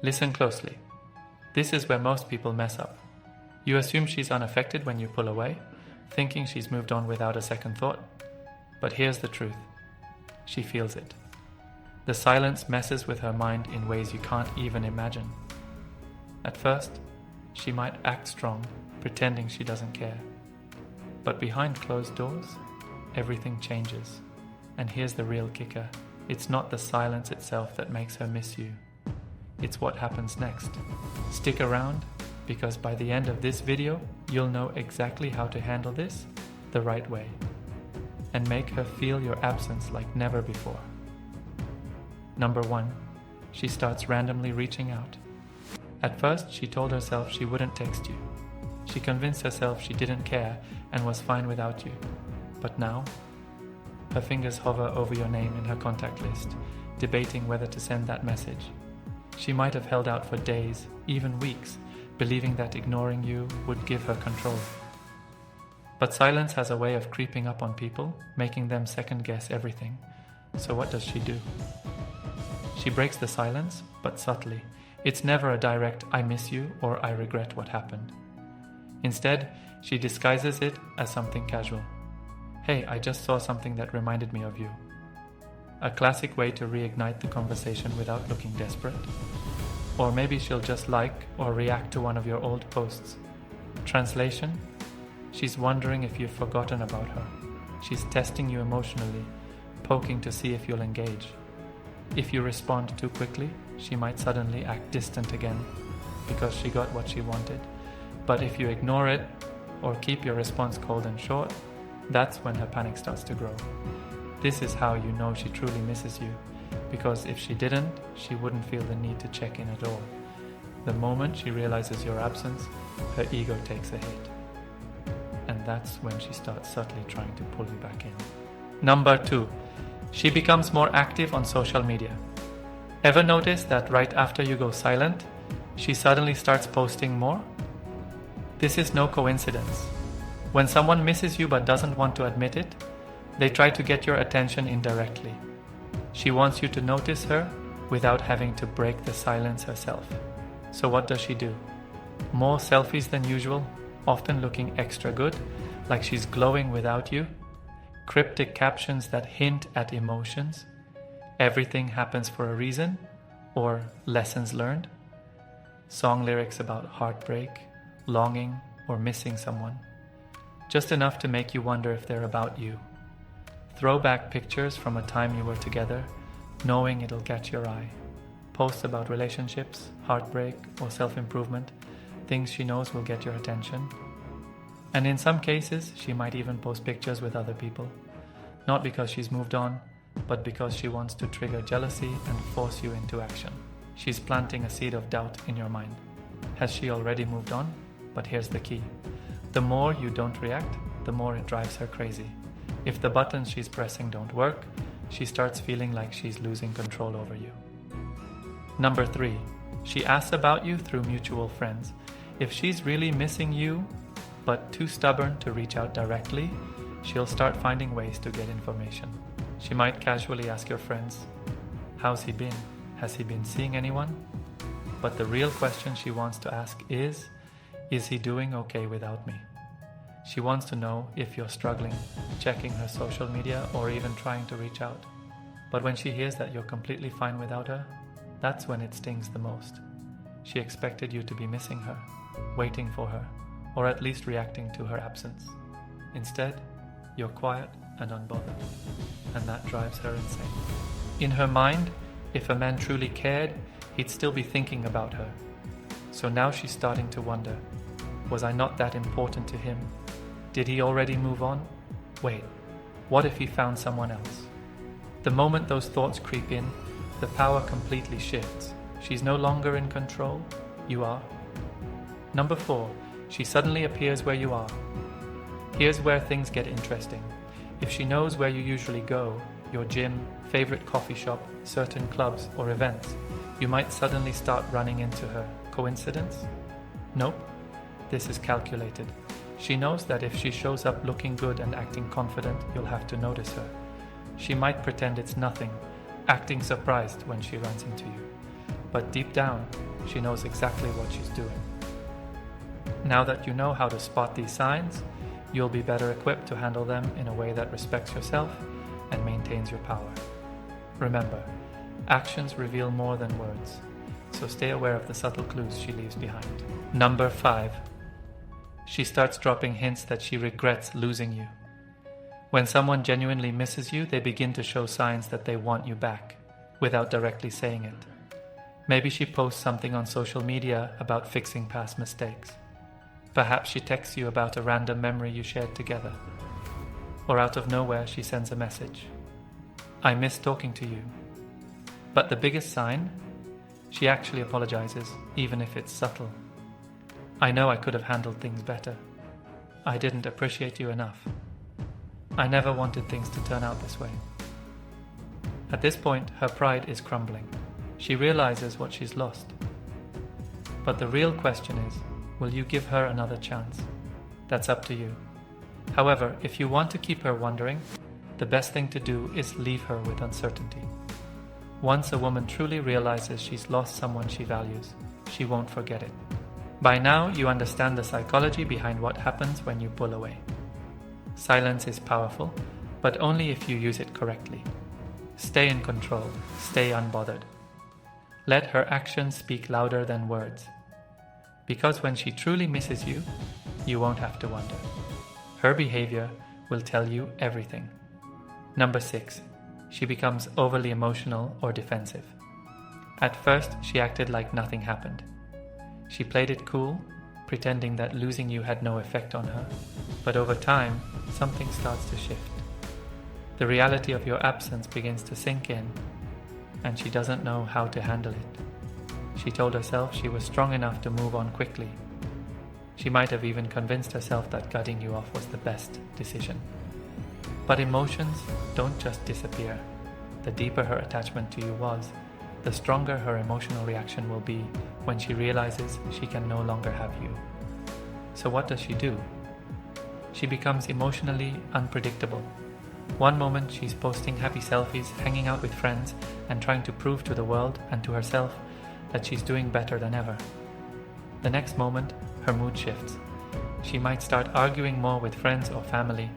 Listen closely. This is where most people mess up. You assume she's unaffected when you pull away, thinking she's moved on without a second thought. But here's the truth. She feels it. The silence messes with her mind in ways you can't even imagine. At first, she might act strong, pretending she doesn't care. But behind closed doors, everything changes. And here's the real kicker. It's not the silence itself that makes her miss you. It's what happens next. Stick around, because by the end of this video, you'll know exactly how to handle this the right way and make her feel your absence like never before. Number 1, she starts randomly reaching out. At first, she told herself she wouldn't text you. She convinced herself she didn't care and was fine without you. But now, her fingers hover over your name in her contact list, debating whether to send that message. She might have held out for days, even weeks, believing that ignoring you would give her control. But silence has a way of creeping up on people, making them second-guess everything. So what does she do? She breaks the silence, but subtly. It's never a direct "I miss you" or "I regret what happened." Instead, she disguises it as something casual. "Hey, I just saw something that reminded me of you." A classic way to reignite the conversation without looking desperate. Or maybe she'll just like or react to one of your old posts. Translation: she's wondering if you've forgotten about her. She's testing you emotionally, poking to see if you'll engage. If you respond too quickly, she might suddenly act distant again because she got what she wanted. But if you ignore it or keep your response cold and short, that's when her panic starts to grow. This is how you know she truly misses you, because if she didn't, she wouldn't feel the need to check in at all. The moment she realizes your absence, her ego takes a hit. And that's when she starts subtly trying to pull you back in. Number 2, she becomes more active on social media. Ever notice that right after you go silent, she suddenly starts posting more? This is no coincidence. When someone misses you but doesn't want to admit it, they try to get your attention indirectly. She wants you to notice her without having to break the silence herself. So what does she do? More selfies than usual, often looking extra good, like she's glowing without you. Cryptic captions that hint at emotions. Everything happens for a reason, or lessons learned. Song lyrics about heartbreak, longing, or missing someone. Just enough to make you wonder if they're about you. Throwback pictures from a time you were together, knowing it'll catch your eye. Posts about relationships, heartbreak, or self-improvement, things she knows will get your attention. And in some cases, she might even post pictures with other people. Not because she's moved on, but because she wants to trigger jealousy and force you into action. She's planting a seed of doubt in your mind. Has she already moved on? But here's the key. The more you don't react, the more it drives her crazy. If the buttons she's pressing don't work, she starts feeling like she's losing control over you. Number 3, she asks about you through mutual friends. If she's really missing you, but too stubborn to reach out directly, she'll start finding ways to get information. She might casually ask your friends, "How's he been? Has he been seeing anyone?" But the real question she wants to ask is he doing okay without me? She wants to know if you're struggling, checking her social media, or even trying to reach out. But when she hears that you're completely fine without her, that's when it stings the most. She expected you to be missing her, waiting for her, or at least reacting to her absence. Instead, you're quiet and unbothered, and that drives her insane. In her mind, if a man truly cared, he'd still be thinking about her. So now she's starting to wonder, was I not that important to him? Did he already move on? Wait, what if he found someone else? The moment those thoughts creep in, the power completely shifts. She's no longer in control, you are. Number 4, she suddenly appears where you are. Here's where things get interesting. If she knows where you usually go, your gym, favorite coffee shop, certain clubs or events, you might suddenly start running into her. Coincidence? Nope. This is calculated. She knows that if she shows up looking good and acting confident, you'll have to notice her. She might pretend it's nothing, acting surprised when she runs into you. But deep down, she knows exactly what she's doing. Now that you know how to spot these signs, you'll be better equipped to handle them in a way that respects yourself and maintains your power. Remember, actions reveal more than words, so stay aware of the subtle clues she leaves behind. Number 5. She starts dropping hints that she regrets losing you. When someone genuinely misses you, they begin to show signs that they want you back, without directly saying it. Maybe she posts something on social media about fixing past mistakes. Perhaps she texts you about a random memory you shared together. Or out of nowhere, she sends a message. I miss talking to you. But the biggest sign? She actually apologizes, even if it's subtle. I know I could have handled things better. I didn't appreciate you enough. I never wanted things to turn out this way. At this point, her pride is crumbling. She realizes what she's lost. But the real question is, will you give her another chance? That's up to you. However, if you want to keep her wondering, the best thing to do is leave her with uncertainty. Once a woman truly realizes she's lost someone she values, she won't forget it. By now, you understand the psychology behind what happens when you pull away. Silence is powerful, but only if you use it correctly. Stay in control, stay unbothered. Let her actions speak louder than words. Because when she truly misses you, you won't have to wonder. Her behavior will tell you everything. Number 6. She becomes overly emotional or defensive. At first, she acted like nothing happened. She played it cool, pretending that losing you had no effect on her. But over time, something starts to shift. The reality of your absence begins to sink in, and she doesn't know how to handle it. She told herself she was strong enough to move on quickly. She might have even convinced herself that cutting you off was the best decision. But emotions don't just disappear. The deeper her attachment to you was, the stronger her emotional reaction will be when she realizes she can no longer have you. So what does she do? She becomes emotionally unpredictable. One moment she's posting happy selfies, hanging out with friends, and trying to prove to the world and to herself that she's doing better than ever. The next moment, her mood shifts. She might start arguing more with friends or family,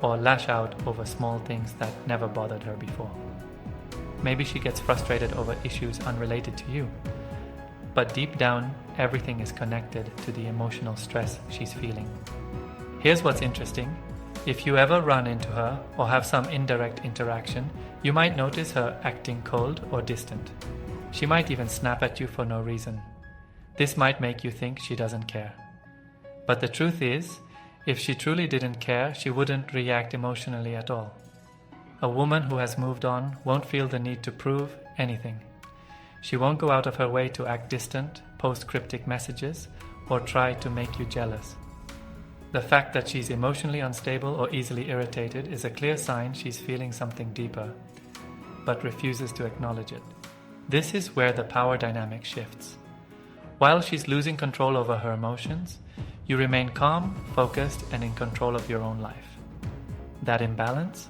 or lash out over small things that never bothered her before. Maybe she gets frustrated over issues unrelated to you. But deep down, everything is connected to the emotional stress she's feeling. Here's what's interesting. If you ever run into her or have some indirect interaction, you might notice her acting cold or distant. She might even snap at you for no reason. This might make you think she doesn't care. But the truth is, if she truly didn't care, she wouldn't react emotionally at all. A woman who has moved on won't feel the need to prove anything. She won't go out of her way to act distant, post cryptic messages, or try to make you jealous. The fact that she's emotionally unstable or easily irritated is a clear sign she's feeling something deeper, but refuses to acknowledge it. This is where the power dynamic shifts. While she's losing control over her emotions, you remain calm, focused, and in control of your own life. That imbalance?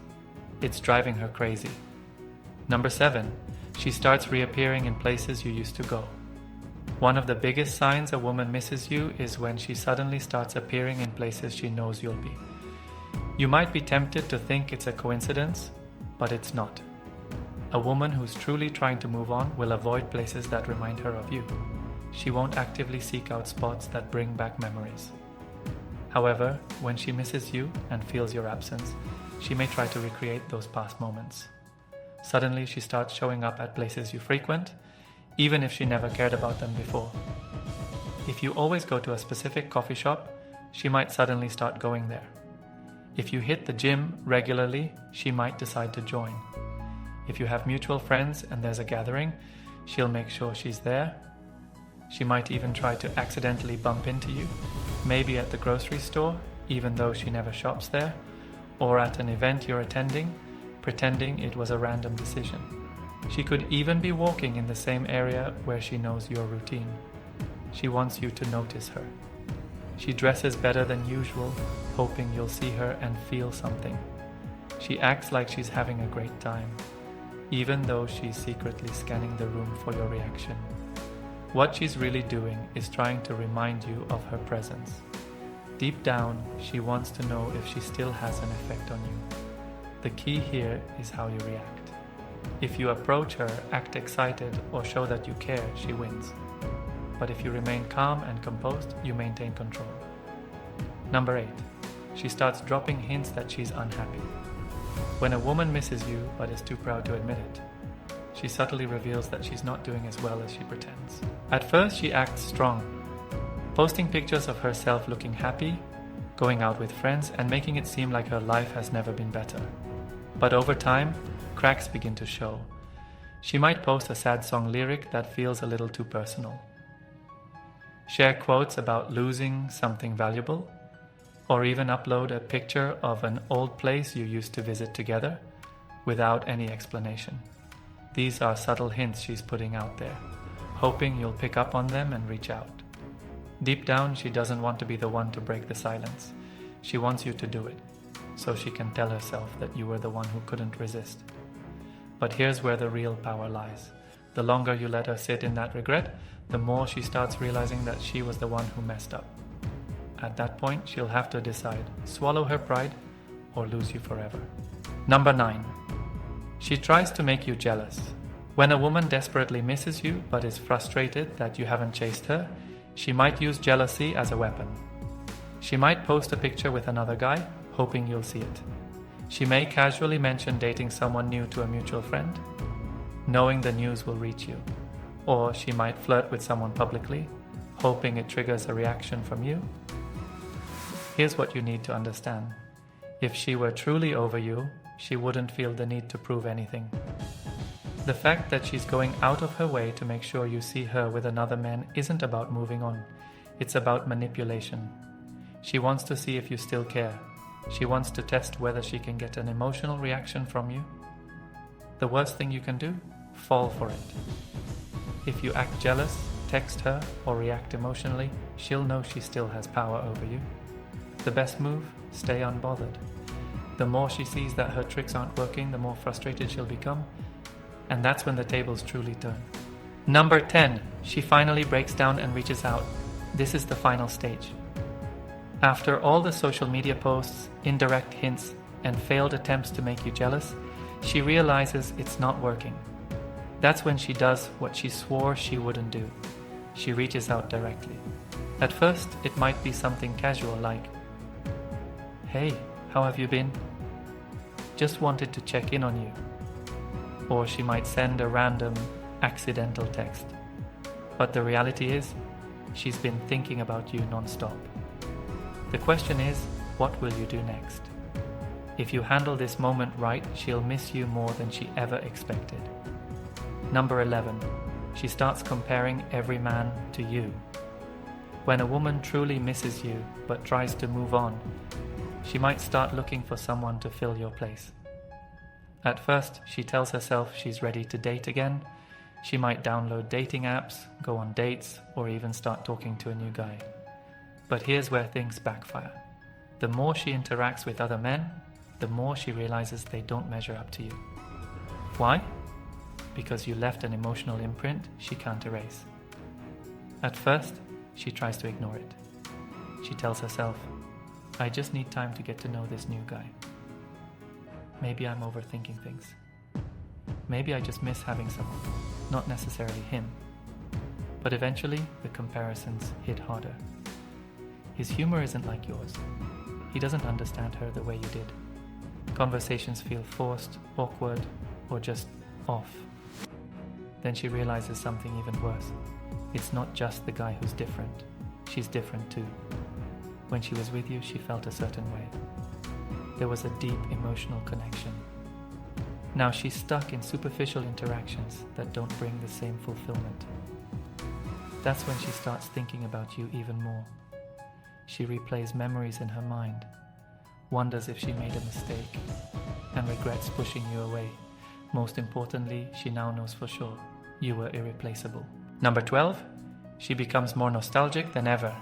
It's driving her crazy. Number 7. She starts reappearing in places you used to go. One of the biggest signs a woman misses you is when she suddenly starts appearing in places she knows you'll be. You might be tempted to think it's a coincidence, but it's not. A woman who's truly trying to move on will avoid places that remind her of you. She won't actively seek out spots that bring back memories. However, when she misses you and feels your absence, she may try to recreate those past moments. Suddenly, she starts showing up at places you frequent, even if she never cared about them before. If you always go to a specific coffee shop, she might suddenly start going there. If you hit the gym regularly, she might decide to join. If you have mutual friends and there's a gathering, she'll make sure she's there. She might even try to accidentally bump into you, maybe at the grocery store, even though she never shops there, or at an event you're attending, pretending it was a random decision. She could even be walking in the same area where she knows your routine. She wants you to notice her. She dresses better than usual, hoping you'll see her and feel something. She acts like she's having a great time, even though she's secretly scanning the room for your reaction. What she's really doing is trying to remind you of her presence. Deep down, she wants to know if she still has an effect on you. The key here is how you react. If you approach her, act excited, or show that you care, she wins. But if you remain calm and composed, you maintain control. Number 8. She starts dropping hints that she's unhappy. When a woman misses you but is too proud to admit it, she subtly reveals that she's not doing as well as she pretends. At first, she acts strong, posting pictures of herself looking happy, going out with friends, and making it seem like her life has never been better. But over time, cracks begin to show. She might post a sad song lyric that feels a little too personal, share quotes about losing something valuable, or even upload a picture of an old place you used to visit together without any explanation. These are subtle hints she's putting out there, hoping you'll pick up on them and reach out. Deep down, she doesn't want to be the one to break the silence. She wants you to do it, so she can tell herself that you were the one who couldn't resist. But here's where the real power lies. The longer you let her sit in that regret, the more she starts realizing that she was the one who messed up. At that point, she'll have to decide, swallow her pride or lose you forever. Number 9. She tries to make you jealous. When a woman desperately misses you but is frustrated that you haven't chased her, she might use jealousy as a weapon. She might post a picture with another guy, hoping you'll see it. She may casually mention dating someone new to a mutual friend, knowing the news will reach you. Or she might flirt with someone publicly, hoping it triggers a reaction from you. Here's what you need to understand. If she were truly over you, she wouldn't feel the need to prove anything. The fact that she's going out of her way to make sure you see her with another man isn't about moving on. It's about manipulation. She wants to see if you still care. She wants to test whether she can get an emotional reaction from you. The worst thing you can do? Fall for it. If you act jealous, text her, or react emotionally, she'll know she still has power over you. The best move? Stay unbothered. The more she sees that her tricks aren't working, the more frustrated she'll become, and that's when the tables truly turn. Number 10. She finally breaks down and reaches out. This is the final stage. After all the social media posts, indirect hints, and failed attempts to make you jealous, she realizes it's not working. That's when she does what she swore she wouldn't do. She reaches out directly. At first, it might be something casual like, "Hey, how have you been? Just wanted to check in on you." Or she might send a random, accidental text. But the reality is, she's been thinking about you non-stop. The question is, what will you do next? If you handle this moment right, she'll miss you more than she ever expected. Number 11. She starts comparing every man to you. When a woman truly misses you but tries to move on, she might start looking for someone to fill your place. At first, she tells herself she's ready to date again. She might download dating apps, go on dates, or even start talking to a new guy. But here's where things backfire. The more she interacts with other men, the more she realizes they don't measure up to you. Why? Because you left an emotional imprint she can't erase. At first, she tries to ignore it. She tells herself, "I just need time to get to know this new guy. Maybe I'm overthinking things. Maybe I just miss having someone, not necessarily him." But eventually, the comparisons hit harder. His humor isn't like yours. He doesn't understand her the way you did. Conversations feel forced, awkward, or just off. Then she realizes something even worse. It's not just the guy who's different. She's different too. When she was with you, she felt a certain way. There was a deep emotional connection. Now she's stuck in superficial interactions that don't bring the same fulfillment. That's when she starts thinking about you even more. She replays memories in her mind, wonders if she made a mistake, and regrets pushing you away. Most importantly, she now knows for sure you were irreplaceable. Number 12. She becomes more nostalgic than ever.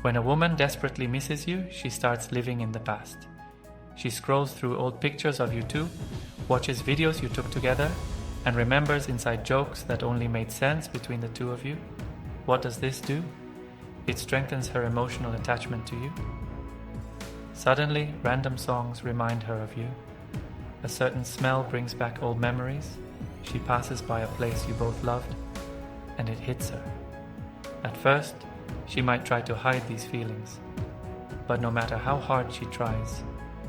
When a woman desperately misses you, she starts living in the past. She scrolls through old pictures of you two, watches videos you took together, and remembers inside jokes that only made sense between the two of you. What does this do? It strengthens her emotional attachment to you. Suddenly, random songs remind her of you. A certain smell brings back old memories. She passes by a place you both loved, and it hits her. At first, she might try to hide these feelings, but no matter how hard she tries,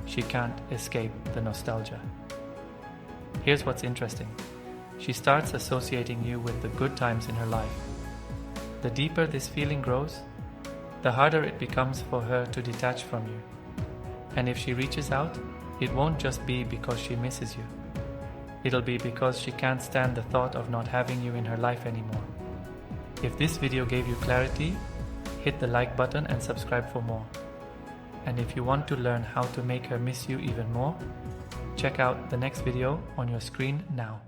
she can't escape the nostalgia. Here's what's interesting. She starts associating you with the good times in her life. The deeper this feeling grows, the harder it becomes for her to detach from you. And if she reaches out, it won't just be because she misses you. It'll be because she can't stand the thought of not having you in her life anymore. If this video gave you clarity, hit the like button and subscribe for more. And if you want to learn how to make her miss you even more, check out the next video on your screen now.